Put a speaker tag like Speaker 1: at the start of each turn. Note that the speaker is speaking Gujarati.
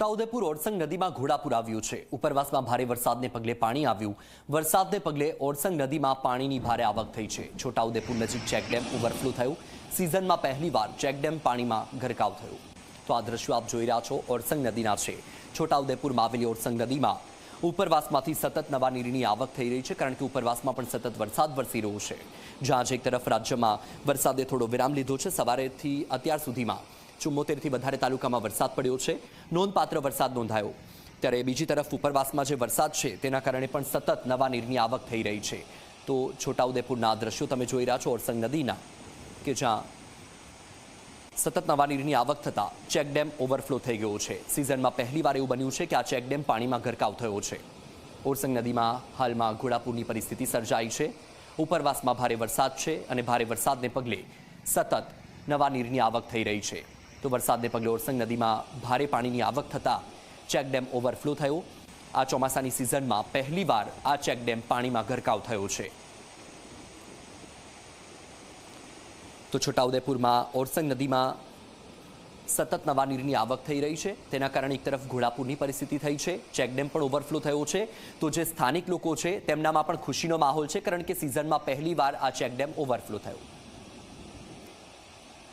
Speaker 1: છોટાઉદેપુર ઓરસંગ નદીમાં ઘોડાપુર આવ્યું છે। ઉપરવાસમાં ભારે વરસાદને પગલે પાણી આવ્યું। વરસાદને પગલે ઓરસંગ નદીમાં પાણીની ભારે આવક થઈ છે। છોટાઉદેપુર નજીક ચેકડેમ ઓવરફ્લો થયું। સિઝનમાં પહેલીવાર ચેકડેમ પાણીમાં ગરકાવ થયો। તો આ દ્રશ્યો આપ જોઈ રહ્યા છો ઓરસંગ નદીના છે। છોટાઉદેપુરમાં આવેલી ઓરસંગ નદીમાં ઉપરવાસમાંથી સતત નવા નીરની આવક થઈ રહી છે, કારણ કે ઉપરવાસમાં પણ સતત વરસાદ વરસી રહ્યો છે। જ્યાં એક તરફ રાજ્યમાં વરસાદે થોડો વિરામ લીધો છે। સવારેથી અત્યાર સુધીમાં 74થી વધારે તાલુકામાં વરસાદ પડ્યો છે। નોંધપાત્ર વરસાદ નોંધાયો। ત્યારે બીજી તરફ ઉપરવાસમાં જે વરસાદ છે તેના કારણે પણ સતત નવા નીરની આવક થઈ રહી છે। તો છોટાઉદેપુરના દ્રશ્યો તમે જોઈ રહ્યા છો ઓરસંગ નદીના, કે જ્યાં સતત નવા નીરની આવક થતાં ચેકડેમ ઓવરફ્લો થઈ ગયો છે। સિઝનમાં પહેલીવાર એવું બન્યું છે કે આ ચેકડેમ પાણીમાં ગરકાવ થયો છે। ઓરસંગ નદીમાં હાલમાં ઘોડાપુરની પરિસ્થિતિ સર્જાઈ છે। ઉપરવાસમાં ભારે વરસાદ છે અને ભારે વરસાદને પગલે સતત નવા નીરની આવક થઈ રહી છે। તો વરસાદને પગલે ઓરસંગ નદીમાં ભારે પાણીની આવક થતાં ચેકડેમ ઓવરફ્લો થયો। આ ચોમાસાની સિઝનમાં પહેલીવાર આ ચેકડેમ પાણીમાં ગરકાવ થયો છે। તો છોટાઉદેપુરમાં ઓરસંગ નદીમાં સતત નવા નીરની આવક થઈ રહી છે। તેના કારણે એક તરફ ઘોડાપુરની પરિસ્થિતિ થઈ છે, ચેકડેમ પણ ઓવરફ્લો થયો છે। તો જે સ્થાનિક લોકો છે તેમનામાં પણ ખુશીનો માહોલ છે, કારણ કે સિઝનમાં પહેલીવાર આ ચેકડેમ ઓવરફ્લો થયો।